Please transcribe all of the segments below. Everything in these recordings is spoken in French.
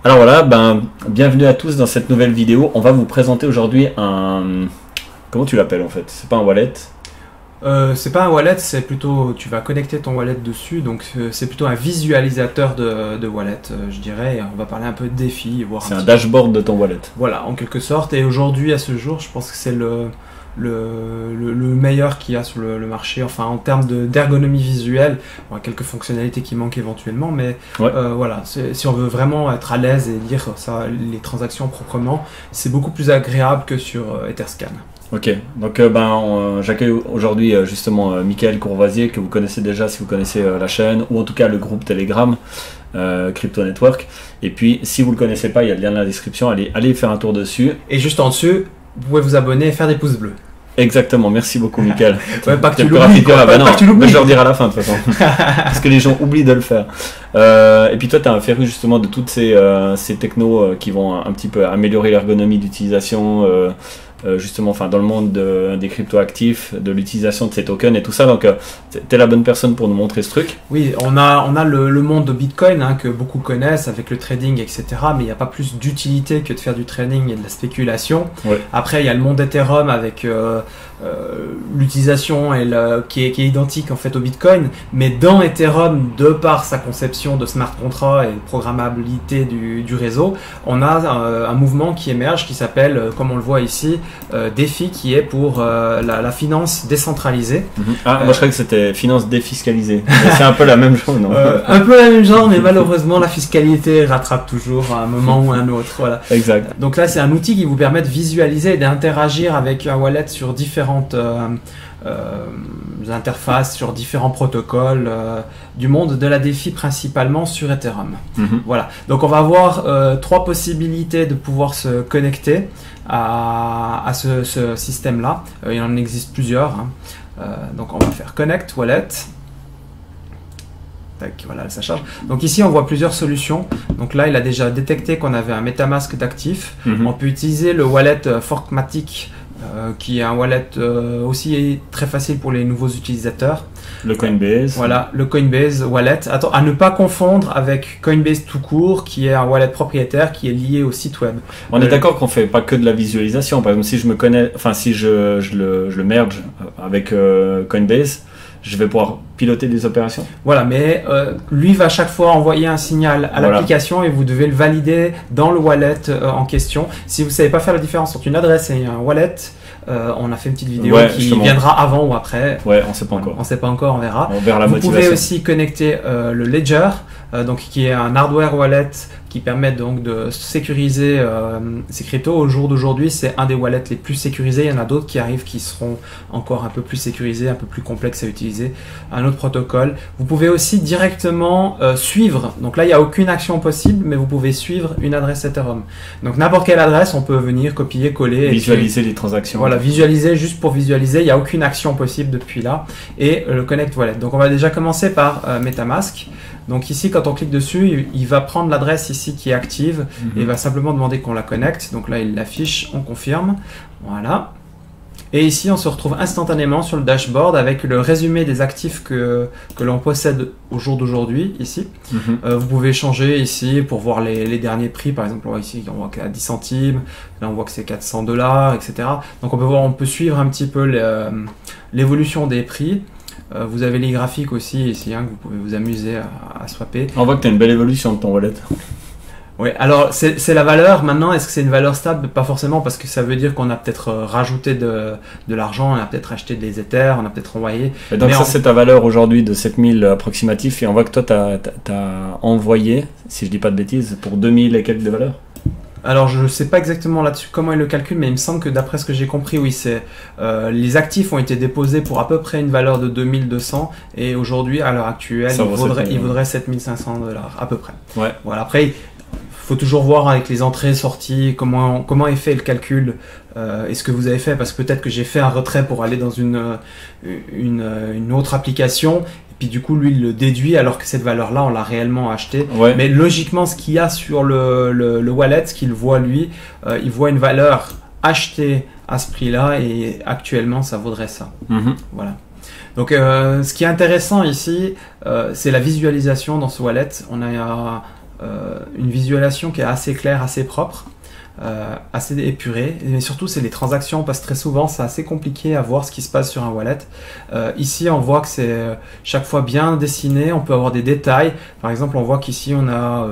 Alors voilà, bienvenue à tous dans cette nouvelle vidéo. On va vous présenter aujourd'hui un... Comment tu l'appelles en fait? C'est pas un wallet? C'est pas un wallet, c'est plutôt... Tu vas connecter ton wallet dessus, donc c'est plutôt un visualisateur de wallet, je dirais. Et on va parler un peu de défi. C'est un dashboard de ton wallet. Voilà, en quelque sorte. Et aujourd'hui, à ce jour, je pense que c'est le meilleur qu'il y a sur le marché, enfin en termes d'ergonomie visuelle. Il y a quelques fonctionnalités qui manquent éventuellement, mais ouais. Voilà, si on veut vraiment être à l'aise et lire les transactions proprement, c'est beaucoup plus agréable que sur Etherscan. Ok, donc j'accueille aujourd'hui justement Michael Courvoisier, que vous connaissez déjà si vous connaissez la chaîne, ou en tout cas le groupe Telegram, Crypto Network. Et puis si vous ne le connaissez pas, il y a le lien dans la description, allez faire un tour dessus. Et juste en dessous, vous pouvez vous abonner et faire des pouces bleus. Exactement, merci beaucoup Michael. Ouais, pas que tu l'oublies, je leur dirai à la fin de toute façon, parce que les gens oublient de le faire. Et puis toi, tu as un féru justement de toutes ces technos qui vont un petit peu améliorer l'ergonomie d'utilisation, justement dans le monde des crypto-actifs, de l'utilisation de ces tokens et tout ça. Donc tu es la bonne personne pour nous montrer ce truc. Oui, on a le monde de Bitcoin que beaucoup connaissent avec le trading, etc. Mais il n'y a pas plus d'utilité que de faire du trading et de la spéculation. Ouais. Après, il y a le monde Ethereum avec l'utilisation qui est identique en fait au Bitcoin. Mais dans Ethereum, de par sa conception de smart contract et de programmabilité du réseau, on a un mouvement qui émerge qui s'appelle, comme on le voit ici, DeFi, qui est pour la finance décentralisée. Moi je croyais que c'était finance défiscalisée. C'est un peu la même chose, non? Un peu la même genre, mais malheureusement la fiscalité rattrape toujours à un moment ou à un autre. Voilà. Exact. Donc là c'est un outil qui vous permet de visualiser et d'interagir avec un wallet sur différentes interfaces, sur différents protocoles du monde de la DeFi, principalement sur Ethereum. Voilà. Donc on va avoir trois possibilités de pouvoir se connecter à ce système-là. Il en existe plusieurs. Donc on va faire Connect Wallet. Tac, voilà, ça charge. Donc ici on voit plusieurs solutions. Donc là il a déjà détecté qu'on avait un MetaMask d'actif. On peut utiliser le wallet Forkmatic, qui est un wallet aussi très facile pour les nouveaux utilisateurs. Le Coinbase. Voilà, le Coinbase Wallet. Attends, à ne pas confondre avec Coinbase tout court, qui est un wallet propriétaire qui est lié au site web. On est d'accord qu'on fait pas que de la visualisation. Par exemple, si je me connais, si je le merge avec Coinbase, je vais pouvoir piloter des opérations. Voilà, mais lui va chaque fois envoyer un signal à l'application et vous devez le valider dans le wallet en question. Si vous ne savez pas faire la différence entre une adresse et un wallet, on a fait une petite vidéo qui viendra avant ou après. Ouais, on ne sait pas encore. On ne sait pas encore, on verra. On verra la motivation. Vous pouvez aussi connecter le Ledger, qui est un hardware wallet qui permet donc de sécuriser ces cryptos. Au jour d'aujourd'hui, c'est un des wallets les plus sécurisés. Il y en a d'autres qui arrivent qui seront encore un peu plus sécurisés, un peu plus complexes à utiliser. Un autre protocole. Vous pouvez aussi directement suivre. Donc là, il n'y a aucune action possible, mais vous pouvez suivre une adresse Ethereum. Donc n'importe quelle adresse, on peut venir copier, coller. Visualiser les transactions. Voilà, visualiser juste pour visualiser. Il n'y a aucune action possible depuis là. Et le Connect Wallet. Donc on va déjà commencer par MetaMask. Donc ici, quand on clique dessus, il va prendre l'adresse ici qui est active et il va simplement demander qu'on la connecte. Donc là, il l'affiche, on confirme. Voilà. Et ici, on se retrouve instantanément sur le dashboard avec le résumé des actifs que l'on possède au jour d'aujourd'hui, ici. Vous pouvez changer ici pour voir les derniers prix. Par exemple, ici, on voit qu'à 10 centimes. Là, on voit que c'est 400 $, etc. Donc on peut suivre un petit peu l'évolution des prix. Vous avez les graphiques aussi ici, que vous pouvez vous amuser à swapper. On voit que tu as une belle évolution de ton wallet. Oui, alors c'est la valeur. Maintenant, est-ce que c'est une valeur stable? Pas forcément, parce que ça veut dire qu'on a peut-être rajouté de l'argent, on a peut-être acheté des Ethers, on a peut-être envoyé. Et donc c'est ta valeur aujourd'hui de 7000 approximatif, et on voit que toi tu as envoyé, si je dis pas de bêtises, pour 2000 et quelques de valeur. Alors je ne sais pas exactement là-dessus comment il le calcule, mais il me semble que d'après ce que j'ai compris, oui, les actifs ont été déposés pour à peu près une valeur de 2200 et aujourd'hui, à l'heure actuelle, il vaudrait 7500 $ à peu près. Ouais. Voilà, après, il faut toujours voir avec les entrées, sorties, comment est fait le calcul et ce que vous avez fait, parce que peut-être que j'ai fait un retrait pour aller dans une autre application. Puis du coup, lui, il le déduit alors que cette valeur-là, on l'a réellement achetée. Ouais. Mais logiquement, ce qu'il y a sur le wallet, ce qu'il voit lui, il voit une valeur achetée à ce prix-là et actuellement, ça vaudrait ça. Voilà. Donc, ce qui est intéressant ici, c'est la visualisation dans ce wallet. On a une visualisation qui est assez claire, assez propre. Assez épuré, mais surtout c'est les transactions parce que très souvent c'est assez compliqué à voir ce qui se passe sur un wallet. Ici on voit que c'est chaque fois bien dessiné, on peut avoir des détails. Par exemple on voit qu'ici on a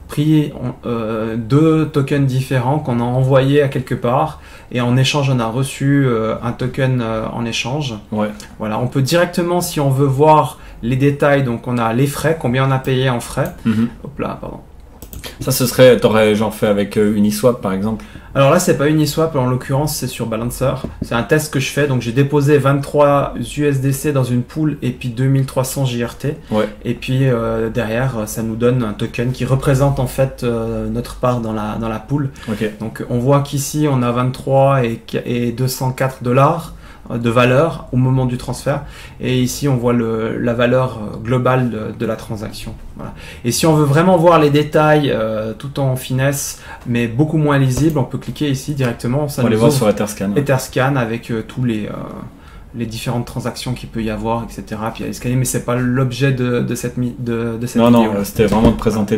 pris 2 tokens différents qu'on a envoyés à quelque part et en échange on a reçu un token en échange. Ouais. Voilà, on peut directement si on veut voir les détails, donc on a les frais, combien on a payé en frais. Hop là, pardon. Ça, ce serait, t'aurais genre fait avec Uniswap par exemple? Alors là, c'est pas Uniswap, en l'occurrence, c'est sur Balancer. C'est un test que je fais, donc j'ai déposé 23 USDC dans une pool et puis 2300 JRT. Ouais. Et puis derrière, ça nous donne un token qui représente en fait notre part dans la pool. Ok. Donc on voit qu'ici, on a 23 et 204 $ de valeur au moment du transfert, et ici on voit la valeur globale de la transaction. Voilà. Et si on veut vraiment voir les détails tout en finesse mais beaucoup moins lisible, on peut cliquer ici directement. Ça on nous les voit ouvre sur Etherscan. Etherscan avec tous les différentes transactions qu'il peut y avoir, etc. Puis il y a les scanners, mais c'est pas l'objet de cette vidéo. Non, c'était vraiment de présenter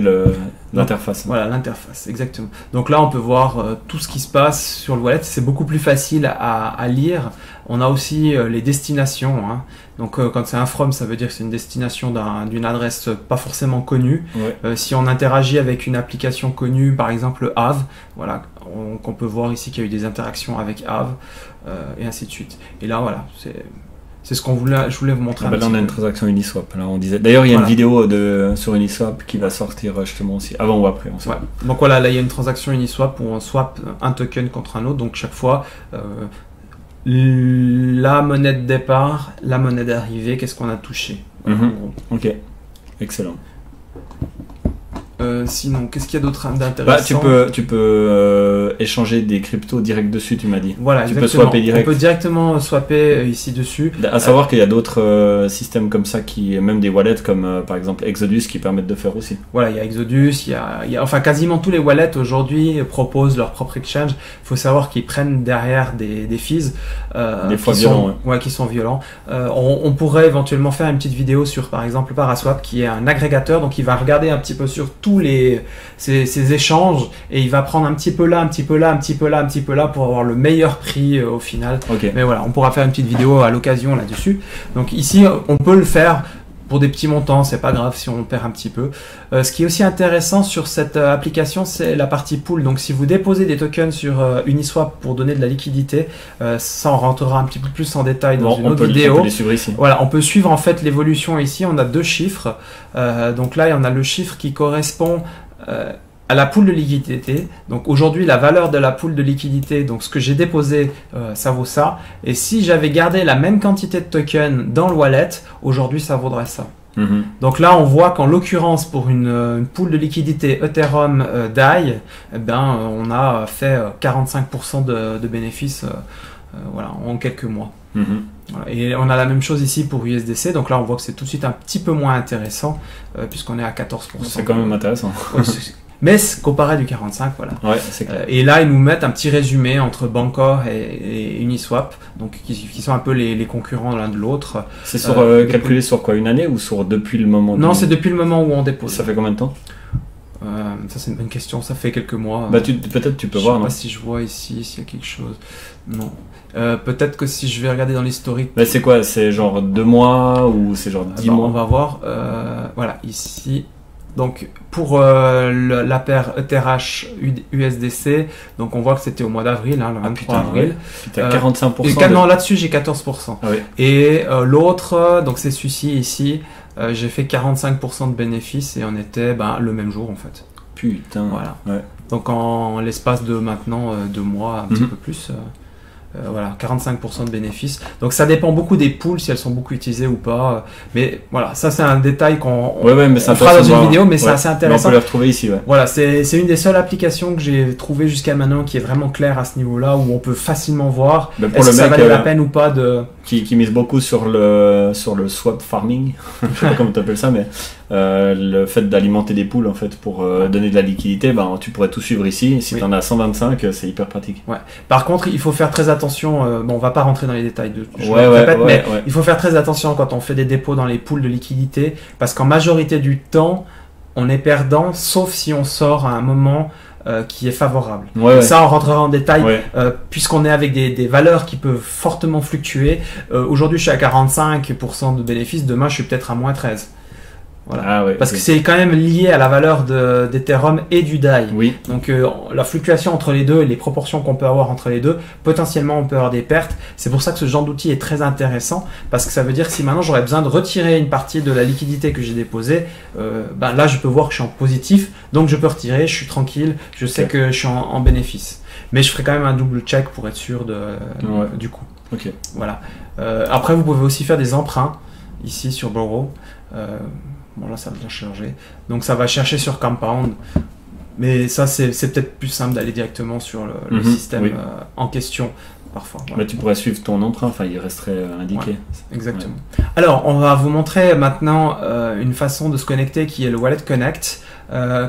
l'interface. Voilà, l'interface, exactement. Donc là, on peut voir tout ce qui se passe sur le wallet. C'est beaucoup plus facile à lire. On a aussi les destinations. Hein. Donc quand c'est un from, ça veut dire que c'est une destination d'une adresse pas forcément connue. Ouais. Si on interagit avec une application connue, par exemple Aave, voilà, qu'on peut voir ici qu'il y a eu des interactions avec Aave, et ainsi de suite. Et là, voilà, c'est ce je voulais vous montrer. Là, on a une transaction Uniswap. Là, on disait. D'ailleurs, il y a une vidéo sur Uniswap qui va sortir justement aussi, avant ou après. On sait. Ouais. Donc voilà, là il y a une transaction Uniswap où on swap un token contre un autre. Donc chaque fois, la monnaie de départ, la monnaie d'arrivée, qu'est-ce qu'on a touché. Ok, excellent. Sinon, qu'est-ce qu'il y a d'autre d'intéressant? Tu peux échanger des cryptos direct dessus, tu m'as dit. Voilà, tu exactement. peux swapper direct. On peut directement swapper ici dessus. À savoir qu'il y a d'autres systèmes comme ça, même des wallets comme par exemple Exodus qui permettent de faire aussi. Voilà, il y a Exodus, il y a enfin quasiment tous les wallets aujourd'hui proposent leur propre exchange. Il faut savoir qu'ils prennent derrière des fees. Des fois violents. Qui sont violents. On pourrait éventuellement faire une petite vidéo sur par exemple Paraswap qui est un agrégateur, donc il va regarder un petit peu sur tous ces échanges et il va prendre un petit peu là, un petit peu là, un petit peu là, un petit peu là pour avoir le meilleur prix au final. Okay. Mais voilà, on pourra faire une petite vidéo à l'occasion là-dessus. Donc ici, on peut le faire pour des petits montants, c'est pas grave si on perd un petit peu. Ce qui est aussi intéressant sur cette application, c'est la partie pool. Donc si vous déposez des tokens sur Uniswap pour donner de la liquidité, ça on rentrera un petit peu plus en détail dans une autre vidéo. On peut les suivre ici. Voilà, on peut suivre en fait l'évolution ici. On a 2 chiffres. Donc là, on a le chiffre qui correspond à la pool de liquidité. Donc aujourd'hui, la valeur de la pool de liquidité, donc ce que j'ai déposé, ça vaut ça. Et si j'avais gardé la même quantité de tokens dans le wallet, aujourd'hui, ça vaudrait ça. Donc là, on voit qu'en l'occurrence, pour une pool de liquidité Ethereum DAI, on a fait 45% de bénéfices voilà, en quelques mois. Voilà. Et on a la même chose ici pour USDC, donc là on voit que c'est tout de suite un petit peu moins intéressant puisqu'on est à 14%. C'est quand même intéressant. Mais comparé du 45, voilà. Ouais, c'est clair. Et là, ils nous mettent un petit résumé entre Bancor et Uniswap, donc qui sont un peu les concurrents l'un de l'autre. C'est calculé sur quoi, une année ou sur depuis le moment? Non, c'est depuis le moment où on dépose. Ça fait combien de temps? Ça c'est une bonne question, ça fait quelques mois. Peut-être tu peux voir. Je sais pas si je vois ici s'il y a quelque chose. Non. Peut-être que si je vais regarder dans l'historique. Mais c'est quoi? C'est genre 2 mois ou c'est genre 10 mois? On va voir. Voilà, ici. Donc pour la paire ETH USDC, donc on voit que c'était au mois d'avril, le 23 avril. Putain, 45%. Non, là-dessus j'ai 14%. Ah oui. Et l'autre, donc c'est celui-ci ici, j'ai fait 45% de bénéfices et on était le même jour en fait. Putain. Voilà. Ouais. Donc en l'espace de maintenant 2 mois, un petit peu plus. Voilà, 45% de bénéfices. Donc ça dépend beaucoup des pools, si elles sont beaucoup utilisées ou pas. Mais voilà, ça c'est un détail qu'on fera dans une vidéo, mais c'est assez intéressant. Mais on peut le retrouver ici. Ouais. Voilà, c'est une des seules applications que j'ai trouvées jusqu'à maintenant qui est vraiment claire à ce niveau-là, où on peut facilement voir est-ce que ça valait la peine ou pas de... Qui mise beaucoup sur le swap farming, je sais pas comment tu appelles ça, mais le fait d'alimenter des pools en fait pour donner de la liquidité, tu pourrais tout suivre ici. Si tu en as 125, c'est hyper pratique. Ouais. Par contre, il faut faire très attention. On va pas rentrer dans les détails mais il faut faire très attention quand on fait des dépôts dans les pools de liquidité, parce qu'en majorité du temps, on est perdant, sauf si on sort à un moment qui est favorable. Ouais. Ça, on rentrera en détail, Ouais. puisqu'on est avec des valeurs qui peuvent fortement fluctuer. Aujourd'hui, je suis à 45% de bénéfices, demain, je suis peut-être à moins 13%. Voilà. Ah ouais, Parce ok. que c'est quand même lié à la valeur d'Ethereum et du DAI. Oui, Donc la fluctuation entre les deux, les proportions qu'on peut avoir entre les deux, potentiellement on peut avoir des pertes. C'est pour ça que ce genre d'outil est très intéressant, parce que ça veut dire que si maintenant j'aurais besoin de retirer une partie de la liquidité que j'ai déposée, ben là je peux voir que je suis en positif, donc je peux retirer, je suis tranquille, je sais Ok. que je suis en bénéfice. Mais je ferai quand même un double check pour être sûr Ouais. du coup. ok. Voilà. Après vous pouvez aussi faire des emprunts ici sur Borrow. Bon là ça a bien changé. Donc ça va chercher sur Compound. Mais ça c'est peut-être plus simple d'aller directement sur le Mhm, système oui. en question parfois. Voilà. Mais tu pourrais suivre ton emprunt, enfin il resterait indiqué. Exactement. Alors on va vous montrer maintenant une façon de se connecter qui est le Wallet Connect.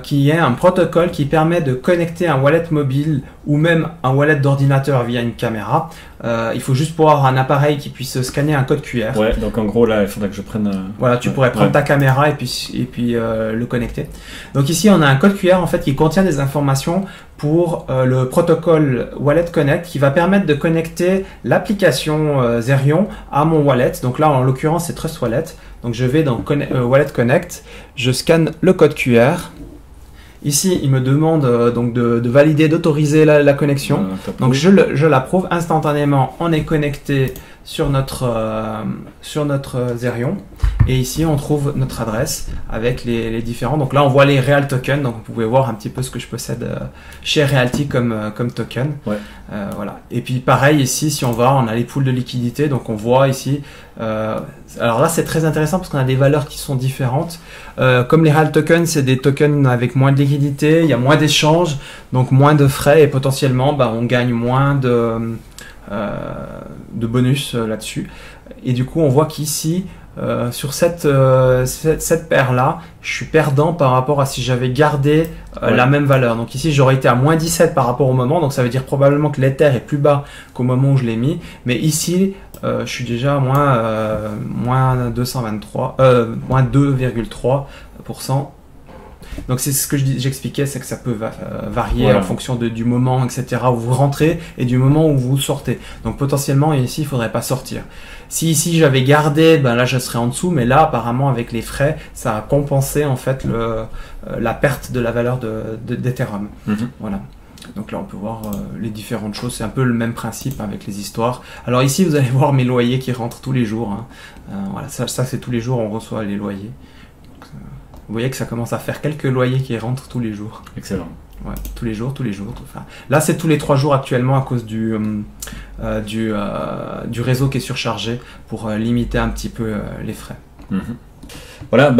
Qui est un protocole qui permet de connecter un wallet mobile ou même un wallet d'ordinateur via une caméra. Il faut juste pouvoir un appareil qui puisse scanner un code QR. Ouais, donc en gros là il faudrait que je prenne. Voilà, tu pourrais prendre ta caméra et puis le connecter. Donc ici, on a un code QR en fait qui contient des informations pour le protocole Wallet Connect qui va permettre de connecter l'application Zerion à mon wallet. Donc là, en l'occurrence, c'est Trust Wallet. Donc je vais dans Wallet Connect, je scanne le code QR. Ici, il me demande donc de valider, d'autoriser la connexion. Donc je l'approuve instantanément. On est connecté sur notre Zerion. Et ici, on trouve notre adresse avec les différents. Donc là, on voit les Real Tokens. Donc vous pouvez voir un petit peu ce que je possède chez Realty comme token. Ouais. Voilà. Et puis pareil ici, si on va, on a les pools de liquidité. Donc on voit ici. Alors là, c'est très intéressant parce qu'on a des valeurs qui sont différentes. Comme les Real Tokens, c'est des tokens avec moins de liquidité, il y a moins d'échanges, donc moins de frais et potentiellement, on gagne moins de bonus là-dessus. Et du coup, on voit qu'ici, sur cette paire-là, je suis perdant par rapport à si j'avais gardé la même valeur. Donc ici, j'aurais été à moins 17 par rapport au moment. Donc ça veut dire probablement que l'Ether est plus bas qu'au moment où je l'ai mis. Mais ici, je suis déjà à moins 223, moins 2,3%. Donc c'est ce que j'expliquais, c'est que ça peut varier voilà. En fonction du moment, etc. où vous rentrez et du moment où vous sortez. Donc potentiellement ici, il faudrait pas sortir. Si ici j'avais gardé, là je serais en dessous, mais là apparemment avec les frais, ça a compensé en fait la perte de la valeur d'Ethereum. Voilà. Donc là on peut voir les différentes choses, c'est un peu le même principe avec les histoires. Alors ici vous allez voir mes loyers qui rentrent tous les jours. Voilà, ça c'est tous les jours on reçoit les loyers. Vous voyez que ça commence à faire quelques loyers qui rentrent tous les jours. Excellent. Ouais, tous les jours. Enfin, là, c'est tous les 3 jours actuellement à cause du réseau qui est surchargé pour limiter un petit peu les frais. Voilà,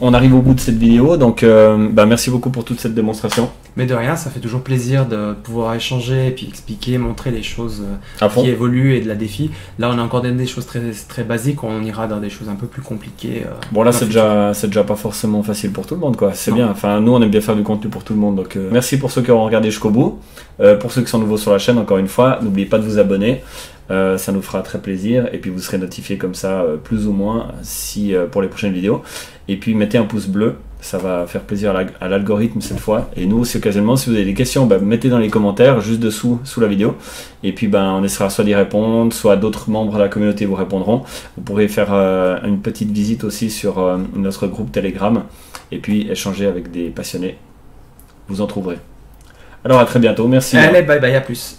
on arrive au bout de cette vidéo, donc merci beaucoup pour toute cette démonstration. Mais de rien, ça fait toujours plaisir de pouvoir échanger et puis expliquer, montrer les choses À fond. qui évoluent et de la défi. Là, on a encore des choses très, très basiques, on ira dans des choses un peu plus compliquées. Bon là c'est déjà pas forcément facile pour tout le monde quoi, c'est Non. bien, enfin nous on aime bien faire du contenu pour tout le monde, donc merci pour ceux qui auront regardé jusqu'au bout. Pour ceux qui sont nouveaux sur la chaîne, encore une fois, n'oubliez pas de vous abonner, ça nous fera très plaisir, et puis vous serez notifié comme ça plus ou moins si pour les prochaines vidéos. Et puis mettez un pouce bleu, ça va faire plaisir à l'algorithme cette fois, et nous aussi occasionnellement, si vous avez des questions, mettez dans les commentaires juste dessous sous la vidéo, et puis on essaiera soit d'y répondre, soit d'autres membres de la communauté vous répondront. Vous pourrez faire une petite visite aussi sur notre groupe Telegram et puis échanger avec des passionnés, vous en trouverez. Alors à très bientôt, merci. Allez, bye bye, à plus.